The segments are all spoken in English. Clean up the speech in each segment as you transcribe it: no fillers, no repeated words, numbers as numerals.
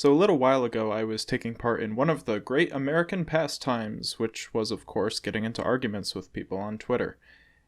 So a little while ago, I was taking part in one of the great American pastimes, which was, of course, getting into arguments with people on Twitter.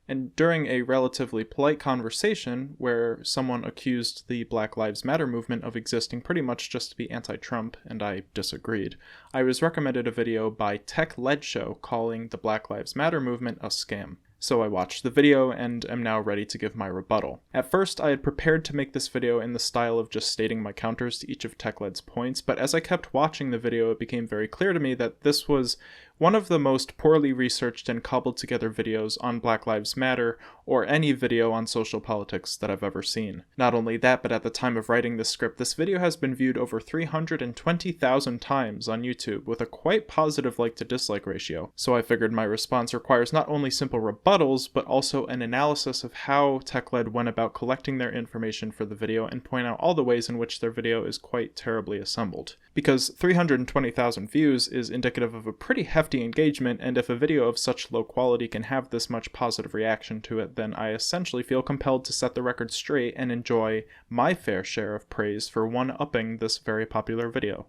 And during a relatively polite conversation where someone accused the Black Lives Matter movement of existing pretty much just to be anti-Trump, and I disagreed, I was recommended a video by TechLead Show calling the Black Lives Matter movement a scam. So I watched the video and am now ready to give my rebuttal. At first, I had prepared to make this video in the style of just stating my counters to each of TechLead's points, but as I kept watching the video, it became very clear to me that this was one of the most poorly researched and cobbled together videos on Black Lives Matter, or any video on social politics that I've ever seen. Not only that, but at the time of writing this script, this video has been viewed over 320,000 times on YouTube, with a quite positive like to dislike ratio. So I figured my response requires not only simple rebuttals, but also an analysis of how TechLead went about collecting their information for the video and point out all the ways in which their video is quite terribly assembled. Because 320,000 views is indicative of a pretty hefty engagement, and if a video of such low quality can have this much positive reaction to it, then I essentially feel compelled to set the record straight and enjoy my fair share of praise for one-upping this very popular video,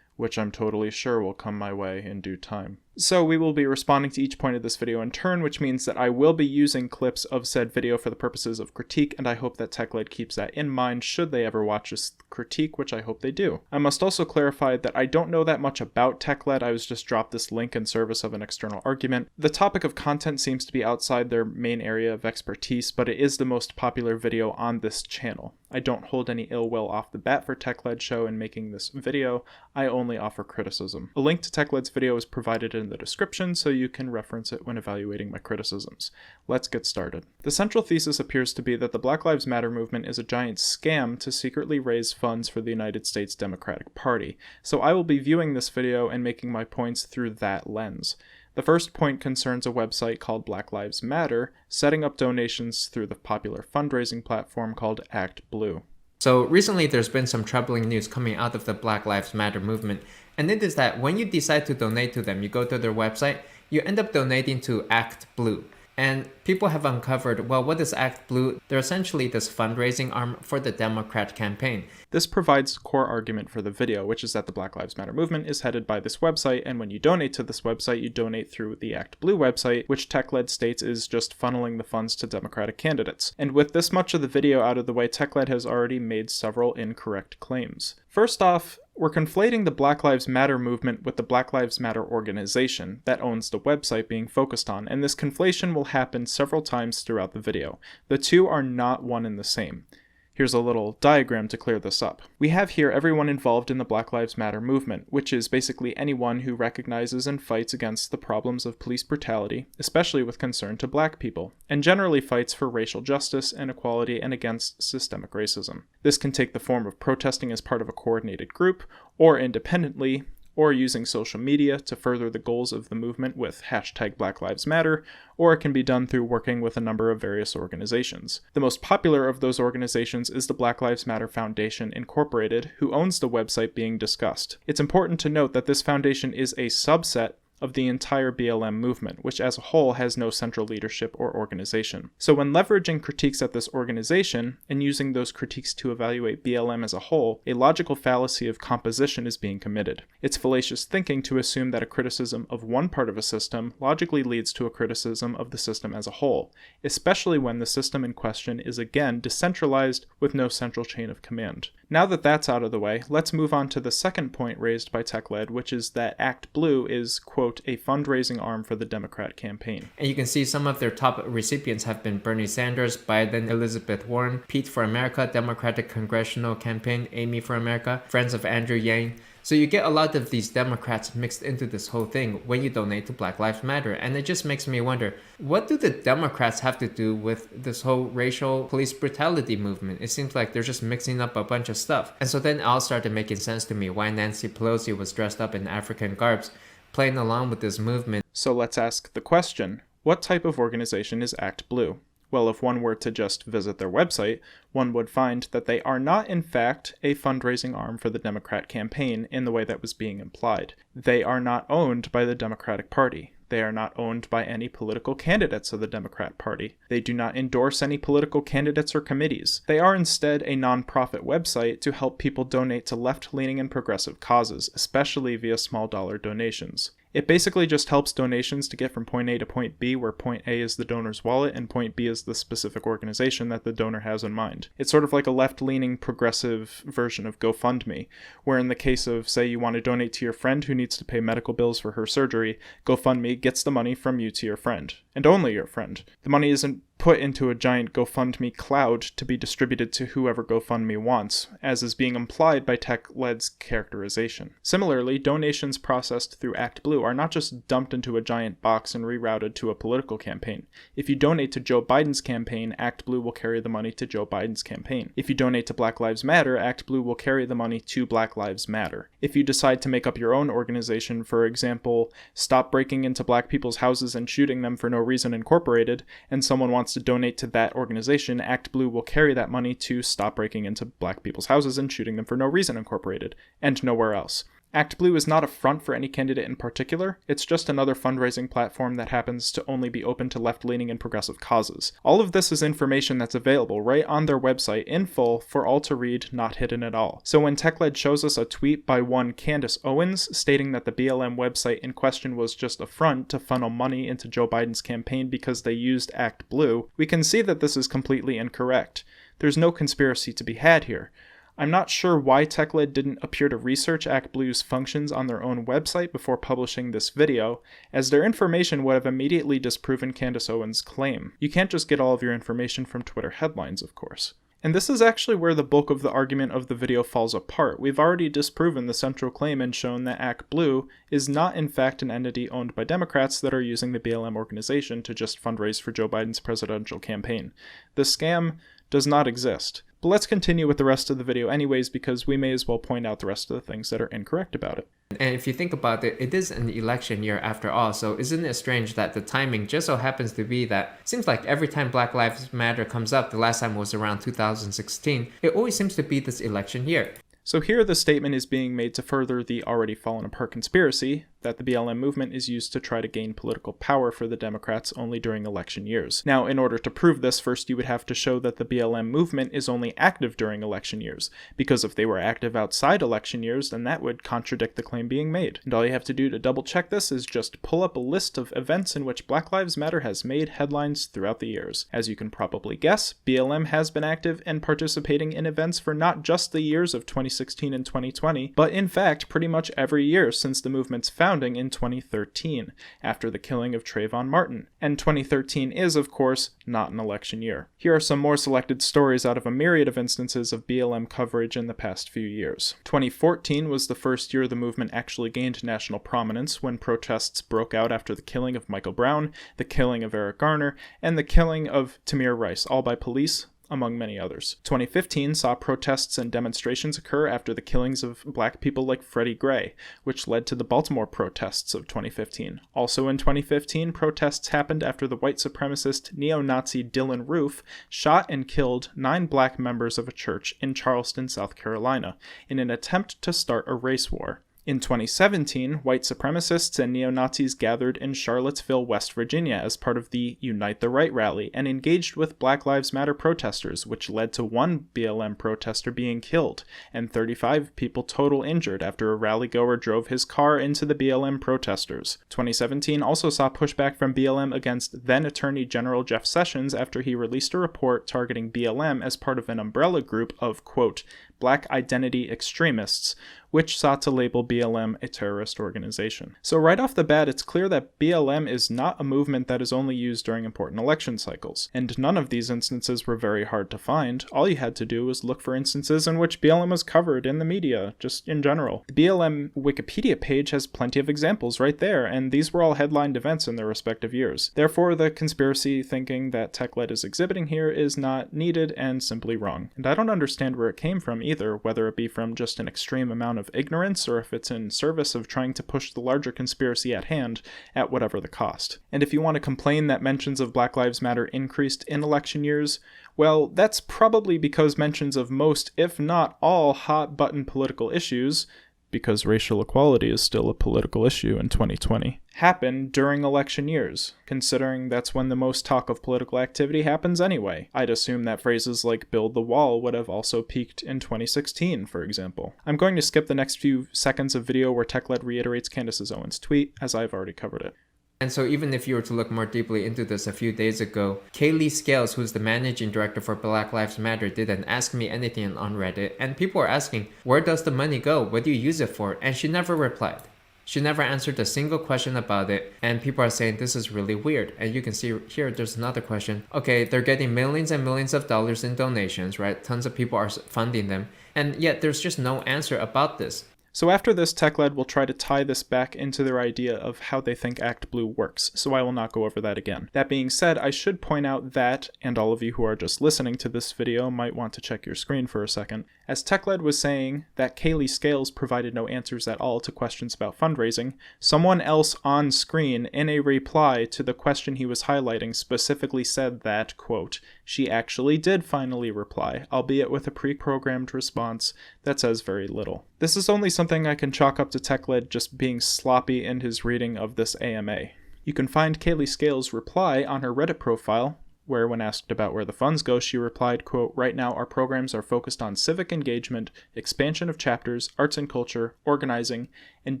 which I'm totally sure will come my way in due time. So we will be responding to each point of this video in turn, which means that I will be using clips of said video for the purposes of critique, and I hope that TechLead keeps that in mind should they ever watch this critique, which I hope they do. I must also clarify that I don't know that much about TechLead. I was just dropped this link in service of an external argument. The topic of content seems to be outside their main area of expertise, but it is the most popular video on this channel. I don't hold any ill will off the bat for TechLead Show in making this video. I only offer criticism. A link to TechLead's video is provided in the description, so you can reference it when evaluating my criticisms. Let's get started. The central thesis appears to be that the Black Lives Matter movement is a giant scam to secretly raise funds for the United States Democratic Party, so I will be viewing this video and making my points through that lens. The first point concerns a website called Black Lives Matter, setting up donations through the popular fundraising platform called ActBlue. So recently there's been some troubling news coming out of the Black Lives Matter movement, and it is that when you decide to donate to them, you go to their website, you end up donating to ActBlue. And people have uncovered, well, what is ActBlue? They're essentially this fundraising arm for the Democrat campaign. This provides the core argument for the video, which is that the Black Lives Matter movement is headed by this website, and when you donate to this website, you donate through the ActBlue website, which TechLead states is just funneling the funds to Democratic candidates. And with this much of the video out of the way, TechLead has already made several incorrect claims. First off, we're conflating the Black Lives Matter movement with the Black Lives Matter organization that owns the website being focused on, and this conflation will happen several times throughout the video. The two are not one and the same. Here's a little diagram to clear this up. We have here everyone involved in the Black Lives Matter movement, which is basically anyone who recognizes and fights against the problems of police brutality, especially with concern to black people, and generally fights for racial justice and equality and against systemic racism. This can take the form of protesting as part of a coordinated group, or independently, or using social media to further the goals of the movement with hashtag Black Lives Matter, or it can be done through working with a number of various organizations. The most popular of those organizations is the Black Lives Matter Foundation Incorporated, who owns the website being discussed. It's important to note that this foundation is a subset of the entire BLM movement, which as a whole has no central leadership or organization. So when leveraging critiques at this organization, and using those critiques to evaluate BLM as a whole, a logical fallacy of composition is being committed. It's fallacious thinking to assume that a criticism of one part of a system logically leads to a criticism of the system as a whole, especially when the system in question is again decentralized with no central chain of command. Now that that's out of the way, let's move on to the second point raised by TechLead, which is that ActBlue is, quote, a fundraising arm for the Democrat campaign. And you can see some of their top recipients have been Bernie Sanders, Biden, Elizabeth Warren, Pete for America, Democratic Congressional Campaign, Amy for America, Friends of Andrew Yang. So you get a lot of these Democrats mixed into this whole thing when you donate to Black Lives Matter. And it just makes me wonder, what do the Democrats have to do with this whole racial police brutality movement? It seems like they're just mixing up a bunch of stuff. And so then it all started making sense to me why Nancy Pelosi was dressed up in African garbs, playing along with this movement. So let's ask the question, what type of organization is ActBlue? Well, if one were to just visit their website, one would find that they are not, in fact, a fundraising arm for the Democrat campaign in the way that was being implied. They are not owned by the Democratic Party. They are not owned by any political candidates of the Democrat Party. They do not endorse any political candidates or committees. They are instead a non-profit website to help people donate to left-leaning and progressive causes, especially via small dollar donations. It basically just helps donations to get from point A to point B, where point A is the donor's wallet and point B is the specific organization that the donor has in mind. It's sort of like a left-leaning progressive version of GoFundMe, where in the case of, say, you want to donate to your friend who needs to pay medical bills for her surgery, GoFundMe gets the money from you to your friend, and only your friend. The money isn't put into a giant GoFundMe cloud to be distributed to whoever GoFundMe wants, as is being implied by TechLead's characterization. Similarly, donations processed through ActBlue are not just dumped into a giant box and rerouted to a political campaign. If you donate to Joe Biden's campaign, ActBlue will carry the money to Joe Biden's campaign. If you donate to Black Lives Matter, ActBlue will carry the money to Black Lives Matter. If you decide to make up your own organization, for example, Stop Breaking into Black People's Houses and Shooting Them for No Reason Incorporated, and someone wants to donate to that organization, ActBlue will carry that money to Stop Breaking into Black People's Houses and Shooting Them for No Reason Incorporated, and nowhere else. ActBlue is not a front for any candidate in particular, it's just another fundraising platform that happens to only be open to left-leaning and progressive causes. All of this is information that's available right on their website in full for all to read, not hidden at all. So when TechLead shows us a tweet by one Candace Owens stating that the BLM website in question was just a front to funnel money into Joe Biden's campaign because they used ActBlue, we can see that this is completely incorrect. There's no conspiracy to be had here. I'm not sure why TechLead didn't appear to research ActBlue's functions on their own website before publishing this video, as their information would have immediately disproven Candace Owens' claim. You can't just get all of your information from Twitter headlines, of course. And this is actually where the bulk of the argument of the video falls apart. We've already disproven the central claim and shown that ActBlue is not in fact an entity owned by Democrats that are using the BLM organization to just fundraise for Joe Biden's presidential campaign. The scam does not exist. But let's continue with the rest of the video anyways, because we may as well point out the rest of the things that are incorrect about it. And if you think about it, it is an election year after all, so isn't it strange that the timing just so happens to be that it seems like every time Black Lives Matter comes up, the last time was around 2016, it always seems to be this election year. So here the statement is being made to further the already fallen apart conspiracy that the BLM movement is used to try to gain political power for the Democrats only during election years. Now, in order to prove this, first you would have to show that the BLM movement is only active during election years, because if they were active outside election years, then that would contradict the claim being made. And all you have to do to double check this is just pull up a list of events in which Black Lives Matter has made headlines throughout the years. As you can probably guess, BLM has been active and participating in events for not just the years of 2016 and 2020, but in fact pretty much every year since the movement's founding in 2013, after the killing of Trayvon Martin. And 2013 is, of course, not an election year. Here are some more selected stories out of a myriad of instances of BLM coverage in the past few years. 2014 was the first year the movement actually gained national prominence, when protests broke out after the killing of Michael Brown, the killing of Eric Garner, and the killing of Tamir Rice, all by police, among many others. 2015 saw protests and demonstrations occur after the killings of black people like Freddie Gray, which led to the Baltimore protests of 2015. Also in 2015, protests happened after the white supremacist neo-Nazi Dylan Roof shot and killed 9 black members of a church in Charleston, South Carolina, in an attempt to start a race war. In 2017, white supremacists and neo-Nazis gathered in Charlottesville, West Virginia as part of the Unite the Right rally and engaged with Black Lives Matter protesters, which led to one BLM protester being killed and 35 people total injured after a rally-goer drove his car into the BLM protesters. 2017 also saw pushback from BLM against then-Attorney General Jeff Sessions after he released a report targeting BLM as part of an umbrella group of, quote, Black identity extremists, which sought to label BLM a terrorist organization. So right off the bat, it's clear that BLM is not a movement that is only used during important election cycles. And none of these instances were very hard to find. All you had to do was look for instances in which BLM was covered in the media, just in general. The BLM Wikipedia page has plenty of examples right there, and these were all headlined events in their respective years. Therefore, the conspiracy thinking that TechLead is exhibiting here is not needed and simply wrong. And I don't understand where it came from either, whether it be from just an extreme amount of ignorance or if it's in service of trying to push the larger conspiracy at hand at whatever the cost. And if you want to complain that mentions of Black Lives Matter increased in election years, well, that's probably because mentions of most, if not all, hot-button political issues, because racial equality is still a political issue in 2020, happen during election years, considering that's when the most talk of political activity happens anyway. I'd assume that phrases like build the wall would have also peaked in 2016, for example. I'm going to skip the next few seconds of video where TechLead reiterates Candace Owens' tweet, as I've already covered it. And so even if you were to look more deeply into this a few days ago, Kaylee Scales, who's the managing director for Black Lives Matter, did an Ask Me Anything on Reddit, and people were asking, where does the money go? What do you use it for? And she never replied. She never answered a single question about it, and people are saying this is really weird. And you can see here, there's another question. Okay, they're getting millions and millions of dollars in donations, right? Tons of people are funding them, and yet there's just no answer about this. So after this, TechLead will try to tie this back into their idea of how they think ActBlue works, so I will not go over that again. That being said, I should point out that, and all of you who are just listening to this video might want to check your screen for a second, as TechLead was saying that Kaylee Scales provided no answers at all to questions about fundraising, someone else on screen in a reply to the question he was highlighting specifically said that, quote, she actually did finally reply, albeit with a pre-programmed response that says very little. This is only something I can chalk up to TechLead just being sloppy in his reading of this AMA. You can find Kaylee Scales' reply on her Reddit profile, where when asked about where the funds go, she replied, quote, right now our programs are focused on civic engagement, expansion of chapters, arts and culture, organizing, and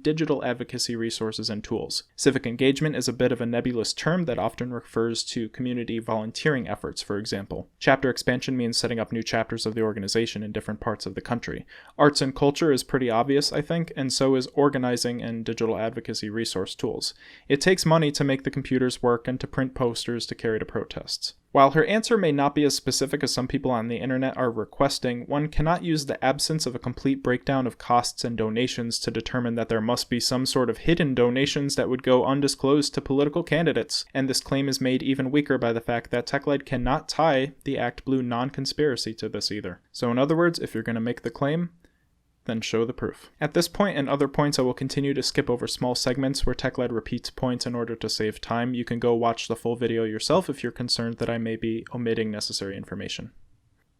digital advocacy resources and tools. Civic engagement is a bit of a nebulous term that often refers to community volunteering efforts, for example. Chapter expansion means setting up new chapters of the organization in different parts of the country. Arts and culture is pretty obvious, I think, and so is organizing and digital advocacy resource tools. It takes money to make the computers work and to print posters to carry to protests. While her answer may not be as specific as some people on the internet are requesting, one cannot use the absence of a complete breakdown of costs and donations to determine that there must be some sort of hidden donations that would go undisclosed to political candidates, and this claim is made even weaker by the fact that TechLead cannot tie the ActBlue non-conspiracy to this either. So in other words, if you're going to make the claim, then show the proof. At this point and other points, I will continue to skip over small segments where TechLead repeats points in order to save time. You can go watch the full video yourself if you're concerned that I may be omitting necessary information.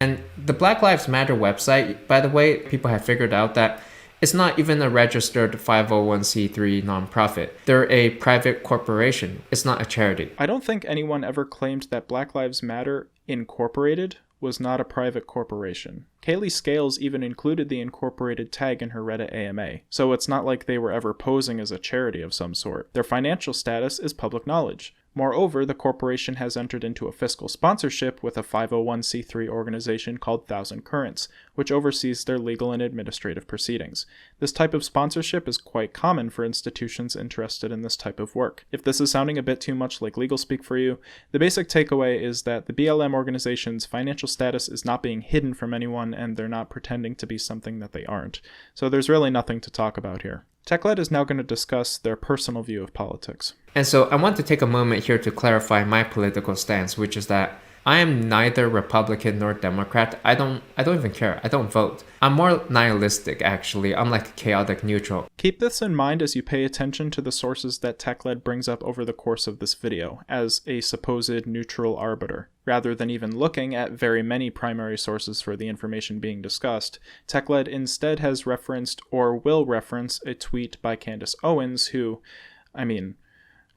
And the Black Lives Matter website, by the way, people have figured out that it's not even a registered 501c3 nonprofit. They're a private corporation. It's not a charity. I don't think anyone ever claimed that Black Lives Matter Incorporated was not a private corporation. Kaylee Scales even included the incorporated tag in her Reddit AMA, so it's not like they were ever posing as a charity of some sort. Their financial status is public knowledge. Moreover, the corporation has entered into a fiscal sponsorship with a 501c3 organization called Thousand Currents, which oversees their legal and administrative proceedings. This type of sponsorship is quite common for institutions interested in this type of work. If this is sounding a bit too much like legal speak for you, the basic takeaway is that the BLM organization's financial status is not being hidden from anyone, and they're not pretending to be something that they aren't. So there's really nothing to talk about here. TechLead is now going to discuss their personal view of politics. And so I want to take a moment here to clarify my political stance, which is that I am neither Republican nor Democrat. I don't even care. I don't vote. I'm more nihilistic, actually. I'm like chaotic neutral. Keep this in mind as you pay attention to the sources that TechLead brings up over the course of this video, as a supposed neutral arbiter. Rather than even looking at very many primary sources for the information being discussed, TechLead instead has referenced or will reference a tweet by Candace Owens who,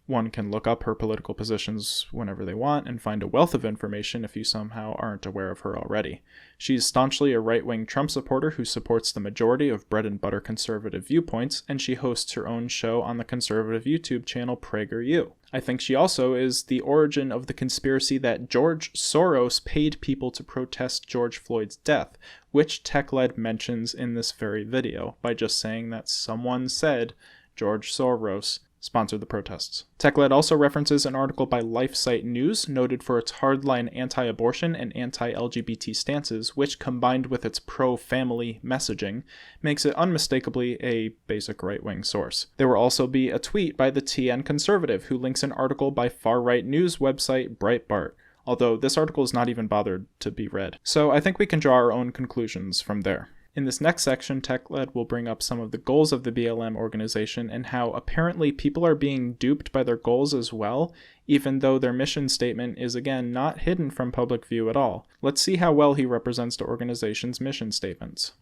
one can look up her political positions whenever they want and find a wealth of information if you somehow aren't aware of her already. She's staunchly a right-wing Trump supporter who supports the majority of bread-and-butter conservative viewpoints, and she hosts her own show on the conservative YouTube channel PragerU. I think she also is the origin of the conspiracy that George Soros paid people to protest George Floyd's death, which TechLead mentions in this very video by just saying that someone said George Soros sponsored the protests. TechLead also references an article by LifeSite News, noted for its hardline anti-abortion and anti-LGBT stances, which, combined with its pro-family messaging, makes it unmistakably a basic right-wing source. There will also be a tweet by the TN Conservative, who links an article by far-right news website Breitbart, although this article is not even bothered to be read. So I think we can draw our own conclusions from there. In this next section, TechLead will bring up some of the goals of the BLM organization and how apparently people are being duped by their goals as well, even though their mission statement is again not hidden from public view at all. Let's see how well he represents the organization's mission statements.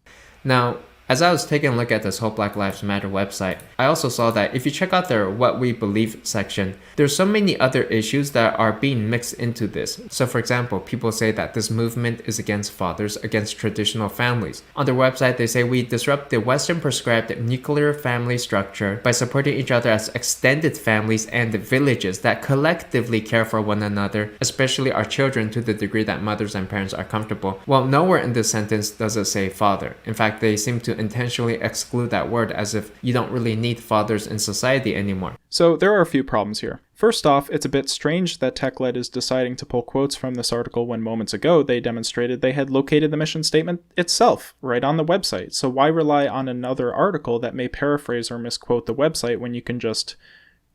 Now, As I was taking a look at this whole Black Lives Matter website, I also saw that if you check out their What We Believe section, there's so many other issues that are being mixed into this. So for example, people say that this movement is against fathers, against traditional families. On their website, they say we disrupt the Western prescribed nuclear family structure by supporting each other as extended families and villages that collectively care for one another, especially our children, to the degree that mothers and parents are comfortable. Well, nowhere in this sentence does it say father. In fact, they seem to intentionally exclude that word as if you don't really need fathers in society anymore. So there are a few problems here. First off, it's a bit strange that TechLead is deciding to pull quotes from this article when moments ago they demonstrated they had located the mission statement itself right on the website. So why rely on another article that may paraphrase or misquote the website when you can just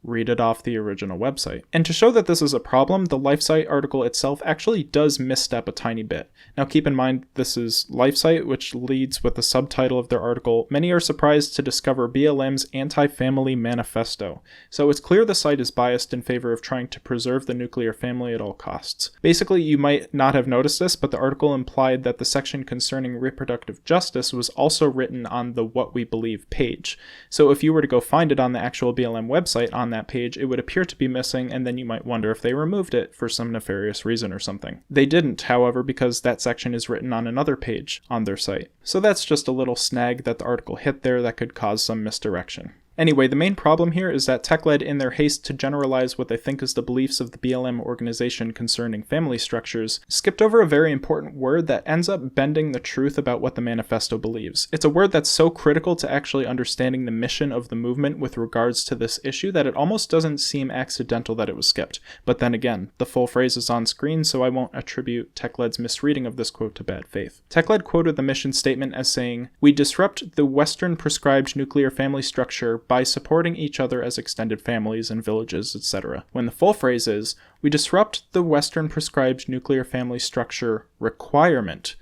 read it off the original website? And to show that this is a problem, the LifeSite article itself actually does misstep a tiny bit. Now keep in mind, this is LifeSite, which leads with the subtitle of their article, "Many are surprised to discover BLM's anti-family manifesto." So it's clear the site is biased in favor of trying to preserve the nuclear family at all costs. Basically, you might not have noticed this, but the article implied that the section concerning reproductive justice was also written on the What We Believe page. So if you were to go find it on the actual BLM website on that page, it would appear to be missing, and then you might wonder if they removed it for some nefarious reason or something. They didn't, however, because that section is written on another page on their site. So that's just a little snag that the article hit there that could cause some misdirection. Anyway, the main problem here is that TechLead, in their haste to generalize what they think is the beliefs of the BLM organization concerning family structures, skipped over a very important word that ends up bending the truth about what the manifesto believes. It's a word that's so critical to actually understanding the mission of the movement with regards to this issue that it almost doesn't seem accidental that it was skipped. But then again, the full phrase is on screen, so I won't attribute TechLead's misreading of this quote to bad faith. TechLead quoted the mission statement as saying, "We disrupt the Western prescribed nuclear family structure by supporting each other as extended families and villages, etc." When the full phrase is, "We disrupt the Western prescribed nuclear family structure requirement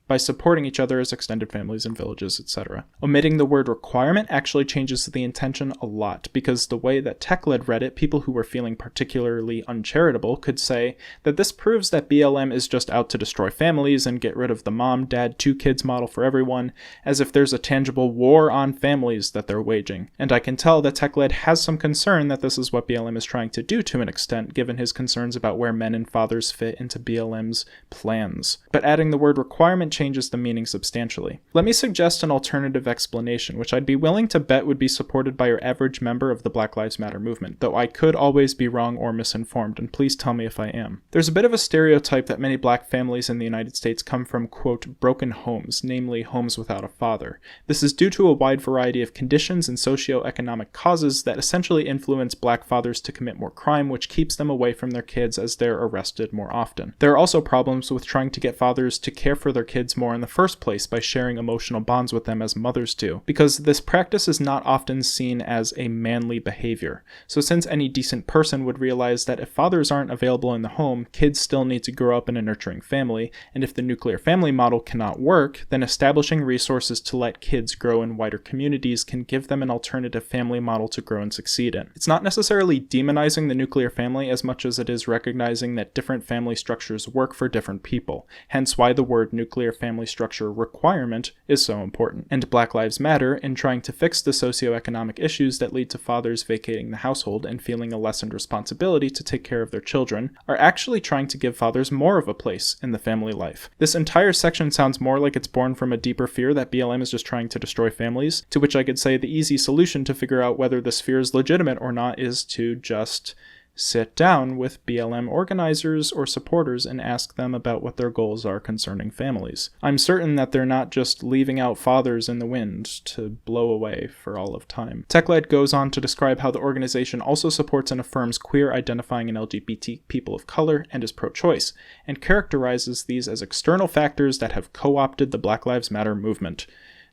by supporting each other as extended families and villages, etc." Omitting the word requirement actually changes the intention a lot, because the way that TechLead read it, people who were feeling particularly uncharitable could say that this proves that BLM is just out to destroy families and get rid of the mom, dad, 2 kids model for everyone, as if there's a tangible war on families that they're waging. And I can tell that TechLead has some concern that this is what BLM is trying to do to an extent, given his concerns about where men and fathers fit into BLM's plans. But adding the word requirement changes the meaning substantially. Let me suggest an alternative explanation, which I'd be willing to bet would be supported by your average member of the Black Lives Matter movement, though I could always be wrong or misinformed, and please tell me if I am. There's a bit of a stereotype that many black families in the United States come from, quote, broken homes, namely homes without a father. This is due to a wide variety of conditions and socioeconomic causes that essentially influence black fathers to commit more crime, which keeps them away from their kids as they're arrested more often. There are also problems with trying to get fathers to care for their kids more in the first place by sharing emotional bonds with them as mothers do, because this practice is not often seen as a manly behavior. So since any decent person would realize that if fathers aren't available in the home, kids still need to grow up in a nurturing family, and if the nuclear family model cannot work, then establishing resources to let kids grow in wider communities can give them an alternative family model to grow and succeed in. It's not necessarily demonizing the nuclear family as much as it is recognizing that different family structures work for different people, hence why the word nuclear family structure requirement is so important. And Black Lives Matter, in trying to fix the socioeconomic issues that lead to fathers vacating the household and feeling a lessened responsibility to take care of their children, are actually trying to give fathers more of a place in the family life. This entire section sounds more like it's born from a deeper fear that BLM is just trying to destroy families, to which I could say the easy solution to figure out whether this fear is legitimate or not is to just sit down with BLM organizers or supporters and ask them about what their goals are concerning families. I'm certain that they're not just leaving out fathers in the wind to blow away for all of time. TechLead goes on to describe how the organization also supports and affirms queer, identifying, and LGBT people of color and is pro-choice, and characterizes these as external factors that have co-opted the Black Lives Matter movement.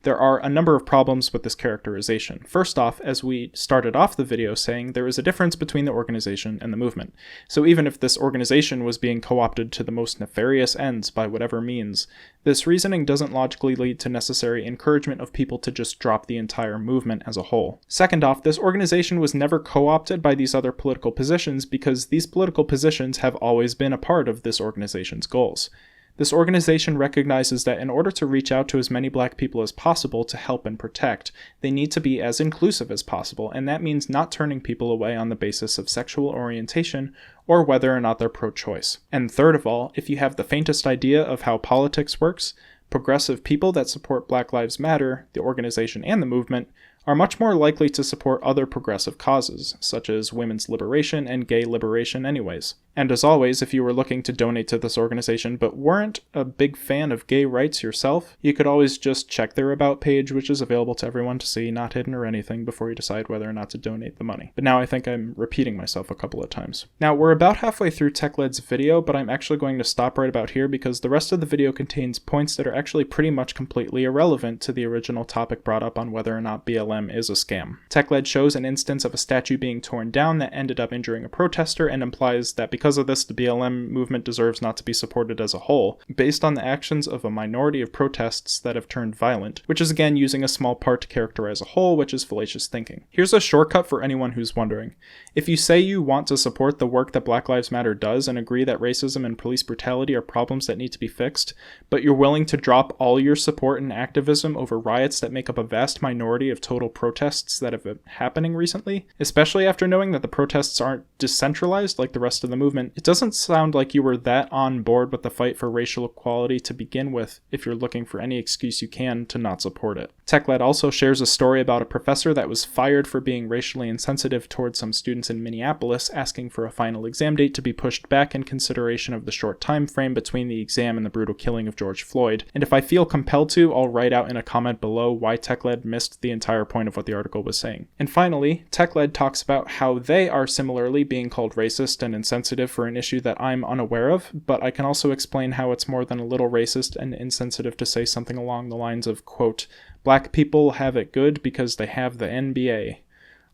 There are a number of problems with this characterization. First off, as we started off the video saying, there is a difference between the organization and the movement. So even if this organization was being co-opted to the most nefarious ends by whatever means, this reasoning doesn't logically lead to necessary encouragement of people to just drop the entire movement as a whole. Second off, this organization was never co-opted by these other political positions because these political positions have always been a part of this organization's goals. This organization recognizes that in order to reach out to as many Black people as possible to help and protect, they need to be as inclusive as possible, and that means not turning people away on the basis of sexual orientation or whether or not they're pro-choice. And third of all, if you have the faintest idea of how politics works, progressive people that support Black Lives Matter, the organization and the movement, are much more likely to support other progressive causes, such as women's liberation and gay liberation anyways. And as always, if you were looking to donate to this organization but weren't a big fan of gay rights yourself, you could always just check their About page, which is available to everyone to see, not hidden or anything, before you decide whether or not to donate the money. But now I think I'm repeating myself a couple of times. Now, we're about halfway through TechLead's video, but I'm actually going to stop right about here because the rest of the video contains points that are actually pretty much completely irrelevant to the original topic brought up on whether or not BLM is a scam. TechLead shows an instance of a statue being torn down that ended up injuring a protester and implies that because of this, the BLM movement deserves not to be supported as a whole, based on the actions of a minority of protests that have turned violent, which is again using a small part to characterize a whole, which is fallacious thinking. Here's a shortcut for anyone who's wondering. If you say you want to support the work that Black Lives Matter does and agree that racism and police brutality are problems that need to be fixed, but you're willing to drop all your support and activism over riots that make up a vast minority of total protests that have been happening recently, especially after knowing that the protests aren't decentralized like the rest of the movement, it doesn't sound like you were that on board with the fight for racial equality to begin with if you're looking for any excuse you can to not support it. TechLead also shares a story about a professor that was fired for being racially insensitive towards some students in Minneapolis, asking for a final exam date to be pushed back in consideration of the short time frame between the exam and the brutal killing of George Floyd. And if I feel compelled to, I'll write out in a comment below why TechLead missed the entire point of what the article was saying. And finally, TechLead talks about how they are similarly being called racist and insensitive for an issue that I'm unaware of, but I can also explain how it's more than a little racist and insensitive to say something along the lines of, quote, "Black people have it good because they have the NBA."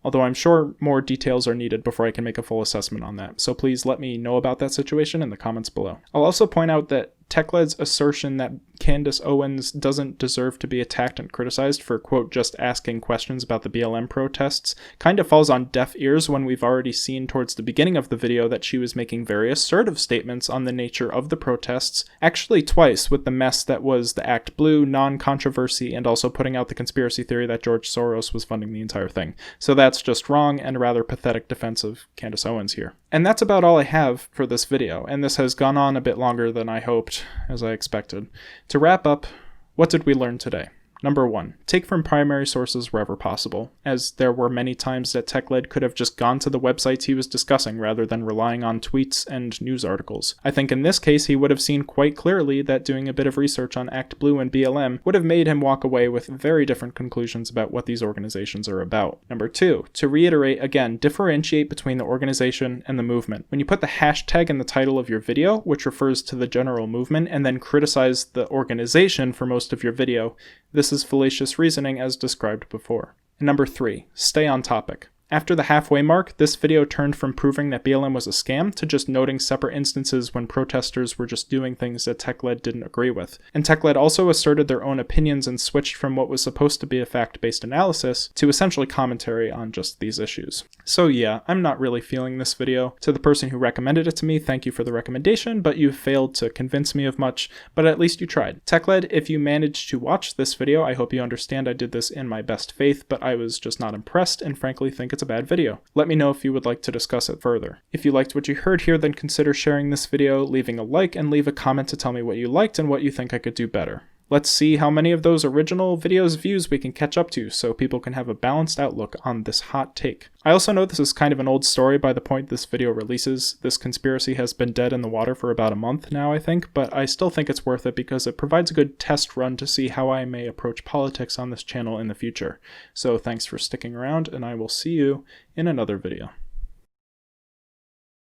Although I'm sure more details are needed before I can make a full assessment on that, so please let me know about that situation in the comments below. I'll also point out that TechLead's assertion that Candace Owens doesn't deserve to be attacked and criticized for, quote, just asking questions about the BLM protests kind of falls on deaf ears when we've already seen towards the beginning of the video that she was making very assertive statements on the nature of the protests, actually twice with the mess that was the Act Blue non-controversy and also putting out the conspiracy theory that George Soros was funding the entire thing. So that's just wrong and a rather pathetic defense of Candace Owens here. And that's about all I have for this video, and this has gone on a bit longer than I hoped, as I expected. To wrap up, what did we learn today? Number 1, take from primary sources wherever possible, as there were many times that TechLead could have just gone to the websites he was discussing rather than relying on tweets and news articles. I think in this case he would have seen quite clearly that doing a bit of research on Act Blue and BLM would have made him walk away with very different conclusions about what these organizations are about. Number 2, to reiterate again, differentiate between the organization and the movement. When you put the hashtag in the title of your video, which refers to the general movement, and then criticize the organization for most of your video, this is fallacious reasoning as described before. And number 3, stay on topic. After the halfway mark, this video turned from proving that BLM was a scam to just noting separate instances when protesters were just doing things that TechLead didn't agree with. And TechLead also asserted their own opinions and switched from what was supposed to be a fact-based analysis to essentially commentary on just these issues. So yeah, I'm not really feeling this video. To the person who recommended it to me, thank you for the recommendation, but you failed to convince me of much, but at least you tried. TechLead, if you managed to watch this video, I hope you understand I did this in my best faith, but I was just not impressed and frankly think it's a bad video. Let me know if you would like to discuss it further. If you liked what you heard here, then consider sharing this video, leaving a like, and leave a comment to tell me what you liked and what you think I could do better. Let's see how many of those original videos views we can catch up to so people can have a balanced outlook on this hot take. I also know this is kind of an old story by the point this video releases. This conspiracy has been dead in the water for about a month now, I think, but I still think it's worth it because it provides a good test run to see how I may approach politics on this channel in the future. So thanks for sticking around, and I will see you in another video.